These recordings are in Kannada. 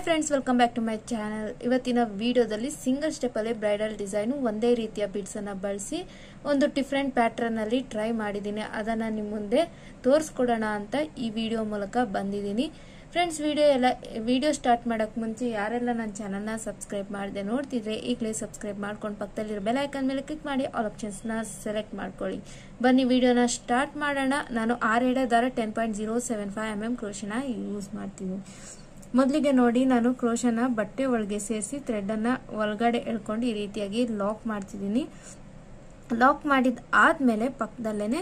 Friends, welcome back to my channel. ಇವತ್ತಿನ ವಿಡಿಯೋದಲ್ಲಿ ಸಿಂಗಲ್ ಸ್ಟೆಪ್ ಅಲ್ಲಿ ಬ್ರೈಡಲ್ ಡಿಸೈನ್ ಒಂದೇ ರೀತಿಯ ಬೀಡ್ಸ್ ಅನ್ನ ಬಳಸಿ ಒಂದು ಡಿಫರೆಂಟ್ ಪ್ಯಾಟರ್ನ್ ಅಲ್ಲಿ ಟ್ರೈ ಮಾಡಿದ್ದೀನಿ. ಅದನ್ನ ನಿಮ್ಮ ಮುಂದೆ ತೋರಿಸ್ಕೊಡೋಣ ಅಂತ ಈ ವಿಡಿಯೋ ಮೂಲಕ ಬಂದಿದ್ದೀನಿ. ಫ್ರೆಂಡ್ಸ್, ವಿಡಿಯೋ ಸ್ಟಾರ್ಟ್ ಮಾಡಕ್ ಮುಂಚೆ ಯಾರೆಲ್ಲ ನನ್ನ ಚಾನಲ್ ನ ಸಬ್ಸ್ಕ್ರೈಬ್ ಮಾಡದೆ ನೋಡ್ತಿದ್ರೆ ಈಗಲೇ ಸಬ್ಸ್ಕ್ರೈಬ್ ಮಾಡ್ಕೊಂಡು ಪಕ್ಕದಲ್ಲಿರೋ ಬೆಲ್ ಐಕಾನ್ ಮೇಲೆ ಕ್ಲಿಕ್ ಮಾಡಿ ಆಲ್ ಆಪ್ಷನ್ಸ್ ನ ಸೆಲೆಕ್ಟ್ ಮಾಡ್ಕೊಳ್ಳಿ. ಬನ್ನಿ ವಿಡಿಯೋನ ಸ್ಟಾರ್ಟ್ ಮಾಡೋಣ. ನಾನು 6 ಎಳೆ ದಾರ 10.075 mm ಕ್ರೋಶನ ಯೂಸ್ ಮಾಡ್ತೀನಿ. ಮೊದಲಿಗೆ ನೋಡಿ, ನಾನು ಕ್ರೋಶನ ಬಟ್ಟೆ ಒಳಗೆ ಸೇರಿಸಿ ಥ್ರೆಡ್ ಅನ್ನ ಒಳಗಡೆ ಎಳ್ಕೊಂಡು ಈ ರೀತಿಯಾಗಿ ಲಾಕ್ ಮಾಡ್ತಿದ್ದೀನಿ. ಲಾಕ್ ಮಾಡಿದ ಆದ್ಮೇಲೆ ಪಕ್ಕದಲ್ಲೇನೆ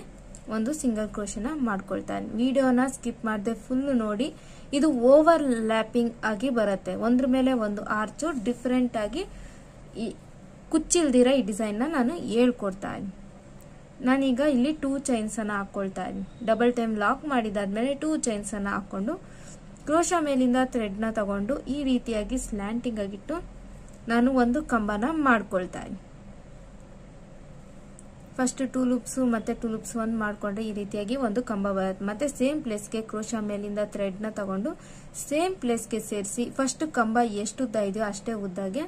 ಒಂದು ಸಿಂಗಲ್ ಕ್ರೋಶನ ಮಾಡ್ಕೊಳ್ತಾ ಇದ್ದೀನಿ. ವಿಡಿಯೋನ ಸ್ಕಿಪ್ ಮಾಡದೆ ಫುಲ್ ನೋಡಿ. ಇದು ಓವರ್ ಲ್ಯಾಪಿಂಗ್ ಆಗಿ ಬರುತ್ತೆ, ಒಂದ್ರ ಮೇಲೆ ಒಂದು ಆರ್ಚು ಡಿಫರೆಂಟ್ ಆಗಿ ಕುಚ್ಚಿಲ್ದಿರ ಈ ಡಿಸೈನ್ ನಾನು ಹೇಳ್ಕೊಡ್ತಾ ಇದ್ದೀನಿ. ನಾನೀಗ ಇಲ್ಲಿ 2 ಚೈನ್ಸ್ ಅನ್ನ ಹಾಕೊಳ್ತಾ ಇದ್ದೀನಿ. ಡಬಲ್ ಟೈಮ್ ಲಾಕ್ ಮಾಡಿದಾದ್ಮೇಲೆ 2 ಚೈನ್ಸ್ ಅನ್ನ ಹಾಕೊಂಡು ಕ್ರೋಶ ಮೇಲಿಂದ ಥ್ರೆಡ್ ನ ತಗೊಂಡು ಈ ರೀತಿಯಾಗಿ ಸ್ಲ್ಯಾಂಟಿಂಗ್ ಆಗಿಟ್ಟು ನಾನು ಒಂದು ಕಂಬನ ಮಾಡ್ಕೊಳ್ತಾ ಇದ್ದೀನಿ. ಫಸ್ಟ್ 2 ಲೂಪ್ಸ್ ಮತ್ತೆ 2 ಲೂಪ್ಸ್ 1 ಮಾಡ್ಕೊಂಡ್ರೆ ಈ ರೀತಿಯಾಗಿ ಒಂದು ಕಂಬ ಬರುತ್ತೆ. ಮತ್ತೆ ಸೇಮ್ ಪ್ಲೇಸ್ಗೆ ಕ್ರೋಶ ಮೇಲಿಂದ ಥ್ರೆಡ್ ನ ತಗೊಂಡು ಸೇಮ್ ಪ್ಲೇಸ್ಗೆ ಸೇರಿಸಿ ಫಸ್ಟ್ ಕಂಬ ಎಷ್ಟು ಉದ್ದ ಇದೆಯೋ ಅಷ್ಟೇ ಉದ್ದಾಗೆ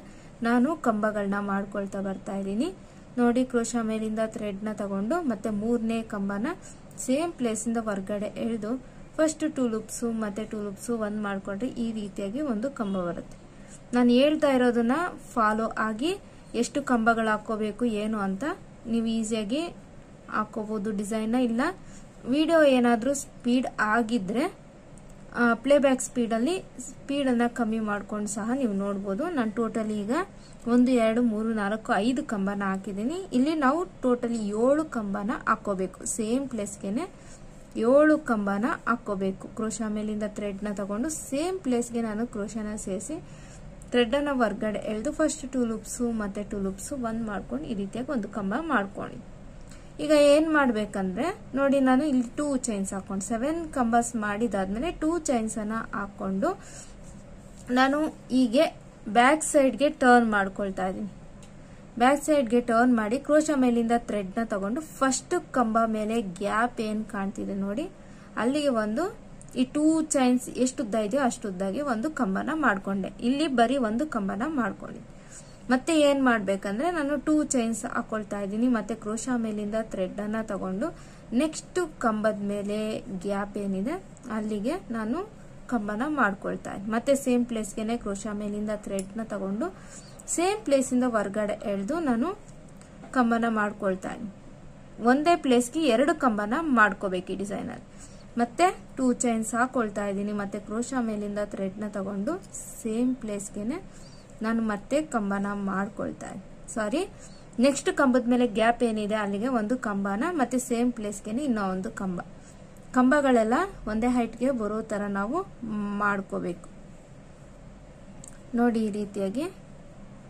ನಾನು ಕಂಬಗಳನ್ನ ಮಾಡ್ಕೊಳ್ತಾ ಬರ್ತಾ ಇದ್ದೀನಿ. ನೋಡಿ, ಕ್ರೋಶ ಮೇಲಿಂದ ಥ್ರೆಡ್ ನ ತಗೊಂಡು ಮತ್ತೆ 3ನೇ ಕಂಬನ ಸೇಮ್ ಪ್ಲೇಸ್ ಇಂದ ಹೊರಗಡೆ ಎಳೆದು ಫಸ್ಟ್ 2 ಲೂಪ್ಸ್ ಮತ್ತೆ 2 ಲೂಪ್ಸ್ 1 ಮಾಡ್ಕೊಂಡ್ರೆ ಈ ರೀತಿಯಾಗಿ ಒಂದು ಕಂಬ ಬರುತ್ತೆ. ನಾನು ಹೇಳ್ತಾ ಇರೋದನ್ನ ಫಾಲೋ ಆಗಿ ಎಷ್ಟು ಕಂಬಗಳು ಹಾಕೋಬೇಕು ಏನು ಅಂತ ನೀವು ಈಸಿಯಾಗಿ ಹಾಕೋಬಹುದು ಡಿಸೈನ್. ಇಲ್ಲ ವಿಡಿಯೋ ಏನಾದ್ರೂ ಸ್ಪೀಡ್ ಆಗಿದ್ರೆ ಪ್ಲೇಬ್ಯಾಕ್ ಸ್ಪೀಡಲ್ಲಿ ಸ್ಪೀಡನ್ನು ಕಮ್ಮಿ ಮಾಡ್ಕೊಂಡು ಸಹ ನೀವು ನೋಡ್ಬೋದು. ನಾನು ಟೋಟಲಿ ಈಗ 1 2 3 4 5 ಕಂಬನ ಹಾಕಿದ್ದೀನಿ. ಇಲ್ಲಿ ನಾವು ಟೋಟಲಿ 7 ಕಂಬನ ಹಾಕೋಬೇಕು. ಸೇಮ್ ಪ್ಲೇಸ್ಗೆನೆ 7 ಕಂಬನ ಹಾಕೋಬೇಕು. ಕ್ರೋಶ ಮೇಲಿಂದ ಥ್ರೆಡ್ ನ ತಗೊಂಡು ಸೇಮ್ ಪ್ಲೇಸ್ಗೆ ನಾನು ಕ್ರೋಶನ ಸೇರಿಸಿ ಥ್ರೆಡ್ ಅನ್ನ ಹೊರಗಡೆ ಎಳೆದು ಫಸ್ಟ್ 2 ಲೂಪ್ಸ್ ಮತ್ತೆ 2 ಲೂಪ್ಸ್ 1 ಮಾಡ್ಕೊಂಡು ಈ ರೀತಿಯಾಗಿ ಒಂದು ಕಂಬ ಮಾಡ್ಕೊಂಡು ಈಗ ಏನ್ ಮಾಡ್ಬೇಕಂದ್ರೆ ನೋಡಿ, ನಾನು ಇಲ್ಲಿ 2 ಚೈನ್ಸ್ ಹಾಕೊಂಡು 7 ಕಂಬಸ್ ಮಾಡಿದಾದ್ಮೇಲೆ 2 ಚೈನ್ಸ್ ಅನ್ನ ಹಾಕೊಂಡು ನಾನು ಹೀಗೆ ಬ್ಯಾಕ್ ಸೈಡ್ಗೆ ಟರ್ನ್ ಮಾಡ್ಕೊಳ್ತಾ ಇದ್ದೀನಿ. ಬ್ಯಾಕ್ ಸೈಡ್ಗೆ ಟರ್ನ್ ಮಾಡಿ ಕ್ರೋಶ ಮೇಲಿಂದ ಥ್ರೆಡ್ ನ ತಗೊಂಡು ಫಸ್ಟ್ ಕಂಬ ಮೇಲೆ ಗ್ಯಾಪ್ ಏನ್ ಕಾಣ್ತಿದೆ ನೋಡಿ, ಅಲ್ಲಿಗೆ ಒಂದು ಈ 2 ಚೈನ್ಸ್ ಎಷ್ಟು ಉದ್ದ ಇದೆಯೋ ಅಷ್ಟು ಉದ್ದಾಗೆ ಒಂದು ಕಂಬನ ಮಾಡ್ಕೊಂಡೆ. ಇಲ್ಲಿ ಬರೀ ಒಂದು ಕಂಬನ ಮಾಡ್ಕೊಂಡೆ. ಮತ್ತೆ ಏನ್ ಮಾಡ್ಬೇಕಂದ್ರೆ ನಾನು 2 ಚೈನ್ಸ್ ಹಾಕೊಳ್ತಾ ಇದ್ದೀನಿ. ಮತ್ತೆ ಕ್ರೋಶ ಮೇಲಿಂದ ಥ್ರೆಡ್ ಅನ್ನ ತಗೊಂಡು ನೆಕ್ಸ್ಟ್ ಕಂಬದ ಮೇಲೆ ಗ್ಯಾಪ್ ಏನಿದೆ ಅಲ್ಲಿಗೆ ನಾನು ಕಂಬನ ಮಾಡ್ಕೊಳ್ತಾ ಇದ್ದೀನಿ. ಮತ್ತೆ ಸೇಮ್ ಪ್ಲೇಸ್ಗೆನೆ ಕ್ರೋಶ ಮೇಲಿಂದ ಥ್ರೆಡ್ ನ ತಗೊಂಡು ಸೇಮ್ ಪ್ಲೇಸ್ ಇಂದ ಹೊರಗಡೆ ಎಳೆದು ನಾನು ಕಂಬನ ಮಾಡ್ಕೊಳ್ತಾ ಇದ್ದೀನಿ. ಒಂದೇ ಪ್ಲೇಸ್ಗೆ 2 ಕಂಬನ ಮಾಡ್ಕೋಬೇಕು ಈ ಡಿಸೈನ್ ಅಲ್ಲಿ. ಮತ್ತೆ 2 ಚೈನ್ಸ್ ಹಾಕೊಳ್ತಾ ಇದ್ದೀನಿ. ಮತ್ತೆ ಕ್ರೋಶ ಮೇಲಿಂದ ಥ್ರೆಡ್ ನ ತಗೊಂಡು ಸೇಮ್ ಪ್ಲೇಸ್ಗೆನೆ ನಾನು ಮತ್ತೆ ಕಂಬನ ಮಾಡ್ಕೊಳ್ತಾ ಇದ್ದೀನಿ. ನೆಕ್ಸ್ಟ್ ಕಂಬದ ಮೇಲೆ ಗ್ಯಾಪ್ ಏನಿದೆ ಅಲ್ಲಿಗೆ ಒಂದು ಕಂಬನ ಮತ್ತೆ ಸೇಮ್ ಪ್ಲೇಸ್ಗೆನೆ ಇನ್ನೂ ಒಂದು ಕಂಬಗಳೆಲ್ಲ ಒಂದೇ ಹೈಟ್ಗೆ ಬರೋ ತರ ನಾವು ಮಾಡ್ಕೋಬೇಕು. ನೋಡಿ, ಈ ರೀತಿಯಾಗಿ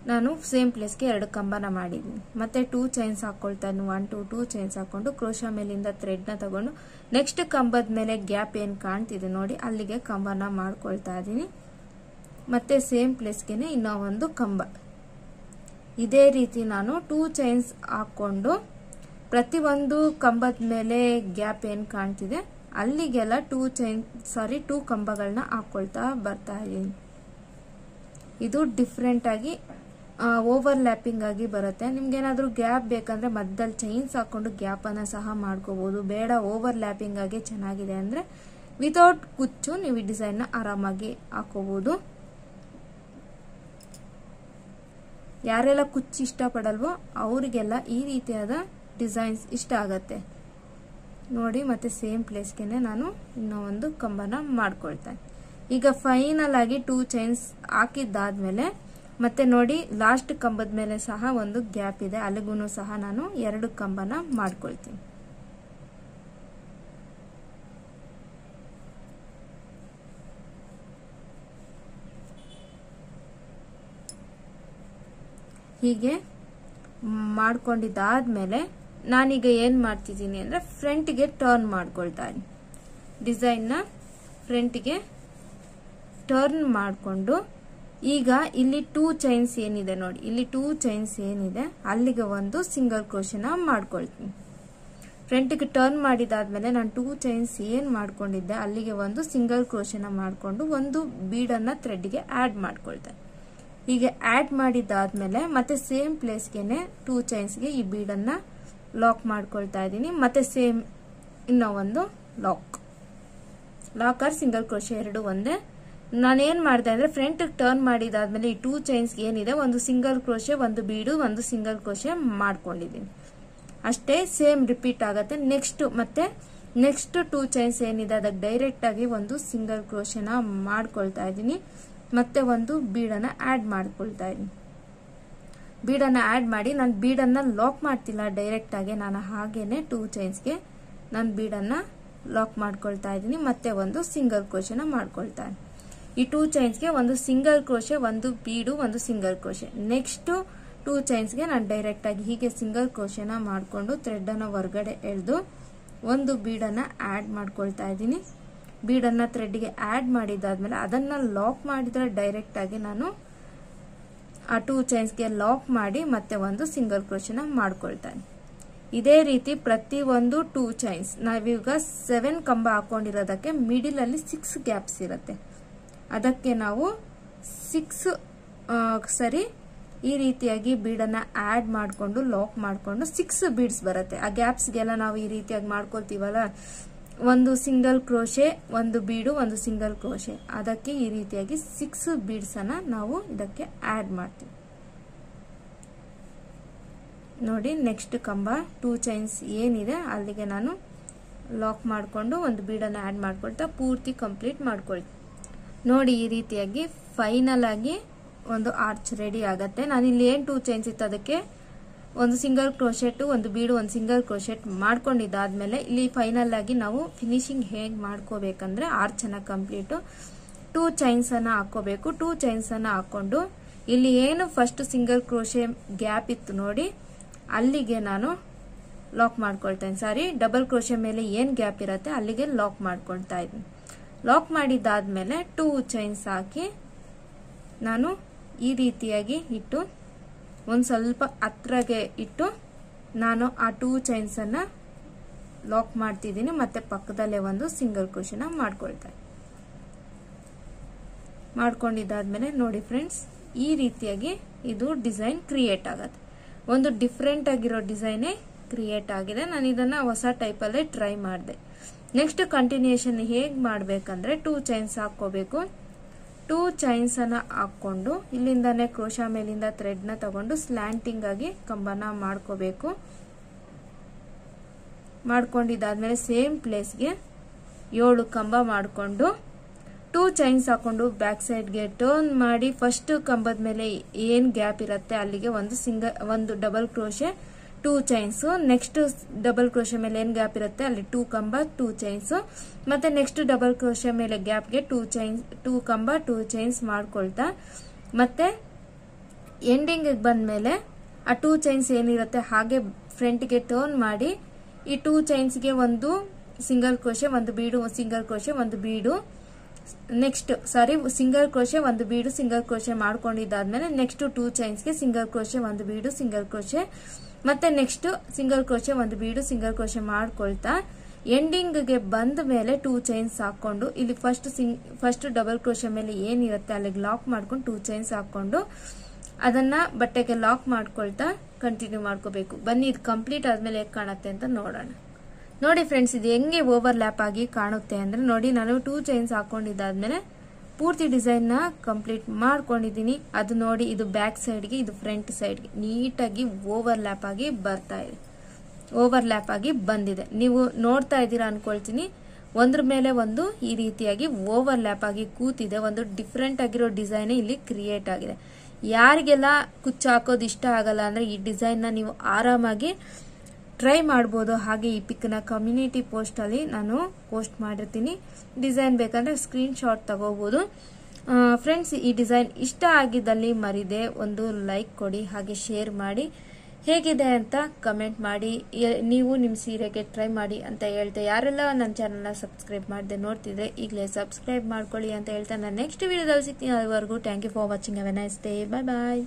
ನಾನು ಸೇಮ್ ಪ್ಲೇಸ್ಗೆ 2 ಕಂಬನ ಮಾಡಿದ್ದೀನಿ. ಮತ್ತೆ 2 ಚೈನ್ಸ್ ಹಾಕೊಳ್ತಾ ಇದ್ದೀನಿ. 1 2 ಚೈನ್ಸ್ ಹಾಕೊಂಡು ಕ್ರೋಶ ಮೇಲಿಂದ ಥ್ರೆಡ್ ನ ತಗೊಂಡು ನೆಕ್ಸ್ಟ್ ಕಂಬದ ಮೇಲೆ ಗ್ಯಾಪ್ ಏನ್ ಕಾಣ್ತಿದೆ ನೋಡಿ ಅಲ್ಲಿಗೆ ಕಂಬನ ಮಾಡ್ಕೊಳ್ತಾ ಇದ್ದೀನಿ. ಮತ್ತೆ ಸೇಮ್ ಪ್ಲೇಸ್ಗೆನೆ ಇನ್ನೂ ಒಂದು ಕಂಬ. ಇದೇ ರೀತಿ ನಾನು 2 ಚೈನ್ಸ್ ಹಾಕೊಂಡು ಪ್ರತಿಯೊಂದು ಕಂಬದ ಮೇಲೆ ಗ್ಯಾಪ್ ಏನ್ ಕಾಣ್ತಿದೆ ಅಲ್ಲಿಗೆಲ್ಲ 2 ಕಂಬಗಳನ್ನ ಹಾಕೊಳ್ತಾ ಬರ್ತಾ ಇದ್ದೀನಿ. ಇದು ಡಿಫ್ರೆಂಟ್ ಆಗಿ ಓವರ್ ಲ್ಯಾಪಿಂಗ್ ಆಗಿ ಬರುತ್ತೆ. ನಿಮ್ಗೆ ಏನಾದ್ರೂ ಗ್ಯಾಪ್ ಬೇಕಂದ್ರೆ ಮಧ್ಯದಲ್ಲಿ ಚೈನ್ಸ್ ಹಾಕೊಂಡು ಗ್ಯಾಪ್ ಅನ್ನ ಸಹ ಮಾಡ್ಕೋಬಹುದು. ಬೇಡ ಓವರ್ ಲ್ಯಾಪಿಂಗ್ ಆಗಿ ಚೆನ್ನಾಗಿದೆ ಅಂದ್ರೆ ವಿತೌಟ್ ಕುಚ್ಚು ನೀವು ಈ ಡಿಸೈನ್ ನ ಆರಾಮಾಗಿ ಹಾಕೋಬಹುದು. ಯಾರೆಲ್ಲ ಕುಚ್ಚು ಇಷ್ಟಪಡಲ್ವೋ ಅವರಿಗೆಲ್ಲ ಈ ರೀತಿಯಾದ ಡಿಸೈನ್ಸ್ ಇಷ್ಟ ಆಗತ್ತೆ ನೋಡಿ. ಮತ್ತೆ ಸೇಮ್ ಪ್ಲೇಸ್ಗೆನೆ ನಾನು ಇನ್ನೂ ಒಂದು ಕಂಬನ ಮಾಡ್ಕೊಳ್ತೇನೆ. ಈಗ ಫೈನಲ್ ಆಗಿ 2 ಚೈನ್ಸ್ ಹಾಕಿದ್ದಾದ್ಮೇಲೆ ಮತ್ತೆ ನೋಡಿ, ಲಾಸ್ಟ್ ಕಂಬದ ಮೇಲೆ ಸಹ ಒಂದು ಗ್ಯಾಪ್ ಇದೆ, ಅಲ್ಲಿಗೂ ಸಹ ನಾನು 2 ಕಂಬನ ಮಾಡ್ಕೊಳ್ತೀನಿ. ಹೀಗೆ ಮಾಡ್ಕೊಂಡಿದ್ದಾದ್ಮೇಲೆ ನಾನೀಗ ಏನ್ ಮಾಡ್ತಿದ್ದೀನಿ ಅಂದ್ರೆ ಫ್ರಂಟ್ಗೆ ಟರ್ನ್ ಮಾಡ್ಕೊಳ್ತಾ ಇದ್ದೀನಿ. ಡಿಸೈನ್ ನ ಫ್ರಂಟ್ಗೆ ಟರ್ನ್ ಮಾಡಿಕೊಂಡು ಈಗ ಇಲ್ಲಿ 2 ಚೈನ್ಸ್ ಏನಿದೆ ನೋಡಿ, ಇಲ್ಲಿ 2 ಚೈನ್ಸ್ ಏನಿದೆ ಅಲ್ಲಿಗೆ ಒಂದು ಸಿಂಗಲ್ ಕ್ರೋಶನ ಮಾಡ್ಕೊಳ್ತೀನಿ. ಫ್ರಂಟ್ಗೆ ಟರ್ನ್ ಮಾಡಿದಾದ್ಮೇಲೆ ನಾನು 2 ಚೈನ್ಸ್ ಏನ್ ಮಾಡ್ಕೊಂಡಿದ್ದೆ ಅಲ್ಲಿಗೆ ಒಂದು ಸಿಂಗಲ್ ಕ್ರೋಶೆನ ಮಾಡ್ಕೊಂಡು ಒಂದು ಬೀಡನ್ನ ಥ್ರೆಡ್ಗೆ ಆಡ್ ಮಾಡ್ಕೊಳ್ತೇನೆ. ಹೀಗೆ ಆಡ್ ಮಾಡಿದಾದ್ಮೇಲೆ ಮತ್ತೆ ಸೇಮ್ ಪ್ಲೇಸ್ಗೆನೆ 2 ಚೈನ್ಸ್ಗೆ ಈ ಬೀಡನ್ನ ಲಾಕ್ ಮಾಡ್ಕೊಳ್ತಾ ಇದ್ದೀನಿ. ಮತ್ತೆ ಸೇಮ್ ಇನ್ನೂ ಒಂದು ಲಾಕರ್ ಸಿಂಗಲ್ ಕ್ರೋಶೆ ಎರಡು ಒಂದೇ. ನಾನೇನ್ ಮಾಡಿದೆ ಅಂದ್ರೆ ಫ್ರಂಟ್ ಟರ್ನ್ ಮಾಡಿದಾದ್ಮೇಲೆ ಈ 2 ಚೈನ್ಸ್ಗೆ ಏನಿದೆ ಒಂದು ಸಿಂಗಲ್ ಕ್ರೋಶೆ ಒಂದು ಬೀಡು ಒಂದು ಸಿಂಗಲ್ ಕ್ರೋಶೆ ಮಾಡ್ಕೊಂಡಿದ್ದೀನಿ. ಅಷ್ಟೇ, ಸೇಮ್ ರಿಪೀಟ್ ಆಗತ್ತೆ. ನೆಕ್ಸ್ಟ್ 2 ಚೈನ್ಸ್ ಏನಿದೆ ಅದಕ್ಕೆ ಡೈರೆಕ್ಟ್ ಆಗಿ ಒಂದು ಸಿಂಗಲ್ ಕ್ರೋಶೆನ ಮಾಡ್ಕೊಳ್ತಾ ಇದ್ದೀನಿ. ಮತ್ತೆ ಒಂದು ಬೀಡನ್ನ ಆಡ್ ಮಾಡ್ಕೊಳ್ತಾ ಇದ್ದೀನಿ. ಬೀಡನ್ನ ಆಡ್ ಮಾಡಿ ನಾನು ಬೀಡನ್ನ ಲಾಕ್ ಮಾಡ್ತಿಲ್ಲ, ಡೈರೆಕ್ಟ್ ಆಗಿ ನಾನು ಹಾಗೇನೆ 2 ಚೈನ್ಸ್ಗೆ ನಾನು ಬೀಡನ್ನ ಲಾಕ್ ಮಾಡ್ಕೊಳ್ತಾ ಇದ್ದೀನಿ. ಮತ್ತೆ ಒಂದು ಸಿಂಗಲ್ ಕ್ರೋಶೆನ ಮಾಡ್ಕೊಳ್ತಾ ಇದ್ದೀನಿ. ಈ 2 ಚೈನ್ಸ್ಗೆ ಒಂದು ಸಿಂಗಲ್ ಕ್ರೋಶೆ ಒಂದು ಬೀಡು ಒಂದು ಸಿಂಗಲ್ ಕ್ರೋಶೆ. ನೆಕ್ಸ್ಟ್ 2 ಚೈನ್ಸ್ಗೆ ನಾನು ಡೈರೆಕ್ಟ್ ಆಗಿ ಹೀಗೆ ಸಿಂಗಲ್ ಕ್ರೋಶೆನ ಮಾಡ್ಕೊಂಡು ಥ್ರೆಡ್ ಅನ್ನ ಹೊರಗಡೆ ಎಳೆದು ಒಂದು ಬೀಡನ್ನ ಆಡ್ ಮಾಡ್ಕೊಳ್ತಾ ಇದ್ದೀನಿ. ಬೀಡನ್ನ ಥ್ರೆಡ್ಗೆ ಆಡ್ ಮಾಡಿದಾದ್ಮೇಲೆ ಅದನ್ನ ಲಾಕ್ ಮಾಡಿದ್ರೆ ಡೈರೆಕ್ಟ್ ಆಗಿ ನಾನು ಆ 2 ಚೈನ್ಸ್ಗೆ ಲಾಕ್ ಮಾಡಿ ಮತ್ತೆ ಒಂದು ಸಿಂಗಲ್ ಕ್ರೋಶೆನ ಮಾಡ್ಕೊಳ್ತಾ ಇದ್ದೀನಿ. ಇದೇ ರೀತಿ ಪ್ರತಿ ಒಂದು 2 ಚೈನ್ಸ್ ನಾವೀಗ 7 ಕಂಬ ಹಾಕೊಂಡಿರೋದಕ್ಕೆ ಮಿಡಿಲ್ ಅಲ್ಲಿ 6 ಗ್ಯಾಪ್ಸ್ ಇರುತ್ತೆ. ಅದಕ್ಕೆ ನಾವು 6 ಸರಿ ಈ ರೀತಿಯಾಗಿ ಬೀಡನ್ನ ಆಡ್ ಮಾಡ್ಕೊಂಡು ಲಾಕ್ ಮಾಡ್ಕೊಂಡು 6 ಬೀಡ್ಸ್ ಬರುತ್ತೆ. ಆ ಗ್ಯಾಪ್ಸ್ಗೆಲ್ಲ ನಾವು ಈ ರೀತಿಯಾಗಿ ಮಾಡ್ಕೊಳ್ತೀವಲ್ಲ, ಒಂದು ಸಿಂಗಲ್ ಕ್ರೋಶೆ ಒಂದು ಬೀಡು ಒಂದು ಸಿಂಗಲ್ ಕ್ರೋಶೆ, ಅದಕ್ಕೆ ಈ ರೀತಿಯಾಗಿ 6 ಬೀಡ್ಸ್ ಅನ್ನ ನಾವು ಇದಕ್ಕೆ ಆಡ್ ಮಾಡ್ತೀವಿ. ನೋಡಿ, ನೆಕ್ಸ್ಟ್ ಕಂಬ 2 ಚೈನ್ಸ್ ಏನಿದೆ ಅಲ್ಲಿಗೆ ನಾನು ಲಾಕ್ ಮಾಡ್ಕೊಂಡು ಒಂದು ಬೀಡನ್ನ ಆಡ್ ಮಾಡ್ಕೊಳ್ತಾ ಪೂರ್ತಿ ಕಂಪ್ಲೀಟ್ ಮಾಡ್ಕೊಳ್ತೀನಿ. ನೋಡಿ, ಈ ರೀತಿಯಾಗಿ ಫೈನಲ್ ಆಗಿ ಒಂದು ಆರ್ಚ್ ರೆಡಿ ಆಗತ್ತೆ. ನಾನು ಇಲ್ಲಿ ಏನ್ 2 ಚೈನ್ಸ್ ಇತ್ತು ಅದಕ್ಕೆ ಒಂದು ಸಿಂಗಲ್ ಕ್ರೋಶೆಟ್ ಒಂದು ಬೀಡು ಒಂದು ಸಿಂಗಲ್ ಕ್ರೋಶೆಟ್ ಮಾಡ್ಕೊಂಡಿದ್ದಾದ್ಮೇಲೆ ಇಲ್ಲಿ ಫೈನಲ್ ಆಗಿ ನಾವು ಫಿನಿಶಿಂಗ್ ಹೇಗ್ ಮಾಡ್ಕೋಬೇಕಂದ್ರೆ ಆರ್ಚ್ ಅನ್ನ ಕಂಪ್ಲೀಟ್ 2 ಚೈನ್ಸ್ ಅನ್ನ ಹಾಕೋಬೇಕು. 2 ಚೈನ್ಸ್ ಅನ್ನ ಹಾಕೊಂಡು ಇಲ್ಲಿ ಏನು ಫಸ್ಟ್ ಸಿಂಗಲ್ ಕ್ರೋಶೆ ಗ್ಯಾಪ್ ಇತ್ತು ನೋಡಿ ಅಲ್ಲಿಗೆ ನಾನು ಲಾಕ್ ಮಾಡ್ಕೊಳ್ತೇನೆ. ಸಾರಿ, ಡಬಲ್ ಕ್ರೋಶೆ ಮೇಲೆ ಏನ್ ಗ್ಯಾಪ್ ಇರುತ್ತೆ ಅಲ್ಲಿಗೆ ಲಾಕ್ ಮಾಡ್ಕೊಳ್ತಾ ಇದ್ದೀನಿ. ಲಾಕ್ ಮಾಡಿದಾದ್ಮೇಲೆ 2 ಚೈನ್ಸ್ ಹಾಕಿ ನಾನು ಈ ರೀತಿಯಾಗಿ ಇಟ್ಟು ಒಂದ್ ಸ್ವಲ್ಪ ಹತ್ರಗೆ ಇಟ್ಟು ನಾನು ಆ 2 ಚೈನ್ಸ್ ಅನ್ನ ಲಾಕ್ ಮಾಡ್ತಿದ್ದೀನಿ. ಮತ್ತೆ ಪಕ್ಕದಲ್ಲೇ ಒಂದು ಸಿಂಗಲ್ ಕ್ರೋಶೆನ ಮಾಡ್ಕೊಂಡಿದ್ದಾದ್ಮೇಲೆ ನೋಡಿ ಫ್ರೆಂಡ್ಸ್, ಈ ರೀತಿಯಾಗಿ ಇದು ಡಿಸೈನ್ ಕ್ರಿಯೇಟ್ ಆಗತ್ತೆ. ಒಂದು ಡಿಫ್ರೆಂಟ್ ಆಗಿರೋ ಡಿಸೈನೇ ಕ್ರಿಯೇಟ್ ಆಗಿದೆ. ನಾನು ಇದನ್ನ ಹೊಸ ಟೈಪ್ ಅಲ್ಲೇ ಟ್ರೈ ಮಾಡಿದೆ. ನೆಕ್ಸ್ಟ್ ಕಂಟಿನ್ಯೂಷನ್ ಹೇಗ್ ಮಾಡ್ಬೇಕಂದ್ರೆ 2 ಚೈನ್ಸ್ ಹಾಕೋಬೇಕು. 2 ಚೈನ್ಸ್ ಅನ್ನ ಹಾಕೊಂಡು ಇಲ್ಲಿಂದಾನೆ ಕ್ರೋಶಾ ಮೇಲಿಂದ ಥ್ರೆಡ್ ನ ತಗೊಂಡು ಸ್ಲ್ಯಾಂಟಿಂಗ್ ಆಗಿ ಕಂಬನ ಮಾಡ್ಕೋಬೇಕು. ಮಾಡ್ಕೊಂಡಿದ್ದಾದ್ಮೇಲೆ ಸೇಮ್ ಪ್ಲೇಸ್ಗೆ 7 ಕಂಬ ಮಾಡ್ಕೊಂಡು 2 ಚೈನ್ಸ್ ಹಾಕೊಂಡು ಬ್ಯಾಕ್ ಸೈಡ್ಗೆ ಟರ್ನ್ ಮಾಡಿ ಫಸ್ಟ್ ಕಂಬದ ಮೇಲೆ ಏನ್ ಗ್ಯಾಪ್ ಇರುತ್ತೆ ಅಲ್ಲಿಗೆ ಒಂದು double crochet 2 chains. Next double crochet ಮೇಲೆ ಏನ್ ಗ್ಯಾಪ್ ಇರುತ್ತೆ ಅಲ್ಲಿ 2 ಕಂಬ 2 ಚೈನ್ಸ್. ಮತ್ತೆ ನೆಕ್ಸ್ಟ್ ಡಬಲ್ ಕ್ರೋಶೆ ಮೇಲೆ ಗ್ಯಾಪ್ಗೆ 2 ಕಂಬ 2 ಚೈನ್ಸ್ ಮಾಡ್ಕೊಳ್ತಾ ಮತ್ತೆ ಎಂಡಿಂಗ್ ಬಂದ್ಮೇಲೆ ಆ 2 ಚೈನ್ಸ್ ಏನಿರುತ್ತೆ ಹಾಗೆ ಫ್ರಂಟ್ಗೆ ಟರ್ನ್ ಮಾಡಿ ಈ 2 ಚೈನ್ಸ್ಗೆ ಒಂದು ಸಿಂಗಲ್ ಕ್ರೋಶೆ ಒಂದು ಬೀಡು ಸಿಂಗಲ್ ಕ್ರೋಶೆ ಒಂದು ಬೀಡು ಸಿಂಗಲ್ ಕ್ರೋಶೆ ಒಂದು ಬೀಡು ಸಿಂಗಲ್ ಕ್ರೋಶೆ ಮಾಡ್ಕೊಂಡಿದ್ದಾದ್ಮೇಲೆ ನೆಕ್ಸ್ಟ್ 2 ಚೈನ್ಸ್ಗೆ ಸಿಂಗಲ್ ಕ್ರೋಶೆ ಒಂದು ಬೀಡು ಸಿಂಗಲ್ ಕ್ರೋಶೆ ಮತ್ತೆ ನೆಕ್ಸ್ಟ್ ಸಿಂಗಲ್ ಕ್ರೋಶೆ ಒಂದು ಬೀಡು ಸಿಂಗಲ್ ಕ್ರೋಶೆ ಮಾಡ್ಕೊಳ್ತಾ ಎಂಡಿಂಗ್ ಗೆ ಬಂದ ಮೇಲೆ 2 ಚೈನ್ಸ್ ಹಾಕೊಂಡು ಇಲ್ಲಿ ಫಸ್ಟ್ ಡಬಲ್ ಕ್ರೋಶೆ ಮೇಲೆ ಏನಿರುತ್ತೆ ಅಲ್ಲಿಗೆ ಲಾಕ್ ಮಾಡ್ಕೊಂಡು 2 ಚೈನ್ಸ್ ಹಾಕೊಂಡು ಅದನ್ನ ಬಟ್ಟೆಗೆ ಲಾಕ್ ಮಾಡ್ಕೊಳ್ತಾ ಕಂಟಿನ್ಯೂ ಮಾಡ್ಕೋಬೇಕು. ಬನ್ನಿ, ಇದು ಕಂಪ್ಲೀಟ್ ಆದ್ಮೇಲೆ ಹೇಗೆ ಕಾಣುತ್ತೆ ಅಂತ ನೋಡೋಣ. ನೋಡಿ ಫ್ರೆಂಡ್ಸ್, ಇದು ಹೆಂಗೆ ಓವರ್ಲ್ಯಾಪ್ ಆಗಿ ಕಾಣುತ್ತೆ ಅಂದ್ರೆ ನೋಡಿ, ನಾನು 2 ಚೈನ್ಸ್ ಹಾಕೊಂಡಿದ್ದಾದ್ಮೇಲೆ ಪೂರ್ತಿ ಡಿಸೈನ್ ನ ಕಂಪ್ಲೀಟ್ ಮಾಡ್ಕೊಂಡಿದ್ದೀನಿ. ಅದು ನೋಡಿ, ಇದು ಬ್ಯಾಕ್ ಸೈಡ್ಗೆ ಇದು ಫ್ರಂಟ್ ಸೈಡ್ಗೆ ನೀಟಾಗಿ ಓವರ್ಲ್ಯಾಪ್ ಆಗಿ ಬರ್ತಾ ಇದೆ, ಓವರ್ಲ್ಯಾಪ್ ಆಗಿ ಬಂದಿದೆ. ನೀವು ನೋಡ್ತಾ ಇದ್ದೀರಾ ಅನ್ಕೊಳ್ತೀನಿ. ಒಂದ್ರ ಮೇಲೆ ಒಂದು ಈ ರೀತಿಯಾಗಿ ಓವರ್ಲ್ಯಾಪ್ ಆಗಿ ಕೂತಿದೆ. ಒಂದು ಡಿಫ್ರೆಂಟ್ ಆಗಿರೋ ಡಿಸೈನ್ ಇಲ್ಲಿ ಕ್ರಿಯೇಟ್ ಆಗಿದೆ. ಯಾರಿಗೆಲ್ಲ ಕುಚ್ಚು ಹಾಕೋದು ಇಷ್ಟ ಆಗಲ್ಲ ಅಂದ್ರೆ ಈ ಡಿಸೈನ್ ನ ನೀವು ಆರಾಮಾಗಿ ಟ್ರೈ ಮಾಡಬಹುದು. ಹಾಗೆ ಈ ಪಿಕ್ ನ ಕಮ್ಯುನಿಟಿ ಪೋಸ್ಟ್ ಅಲ್ಲಿ ನಾನು ಪೋಸ್ಟ್ ಮಾಡಿರ್ತೀನಿ. ಡಿಸೈನ್ ಬೇಕಂದ್ರೆ ಸ್ಕ್ರೀನ್ ಶಾಟ್ ತಗೋಬಹುದು. ಫ್ರೆಂಡ್ಸ್, ಈ ಡಿಸೈನ್ ಇಷ್ಟ ಆಗಿದ್ದಲ್ಲಿ ಮರಿದೆ ಒಂದು ಲೈಕ್ ಕೊಡಿ, ಹಾಗೆ ಶೇರ್ ಮಾಡಿ, ಹೇಗಿದೆ ಅಂತ ಕಮೆಂಟ್ ಮಾಡಿ, ನೀವು ನಿಮ್ಮ ಸೀರೆಗೆ ಟ್ರೈ ಮಾಡಿ ಅಂತ ಹೇಳ್ತಾ, ಯಾರೆಲ್ಲ ನನ್ನ ಚಾನಲ್ನ ಸಬ್ಸ್ಕ್ರೈಬ್ ಮಾಡದೆ ನೋಡ್ತಿದ್ರೆ ಈಗಲೇ ಸಬ್ಸ್ಕ್ರೈಬ್ ಮಾಡ್ಕೊಳ್ಳಿ ಅಂತ ಹೇಳ್ತಾ ನಾನು ನೆಕ್ಸ್ಟ್ ವಿಡಿಯೋದಲ್ಲಿ ಸಿಗ್ತೀನಿ. ಅಲ್ಲಿವರೆಗೂ thank you for watching. Have a nice day. Bye bye.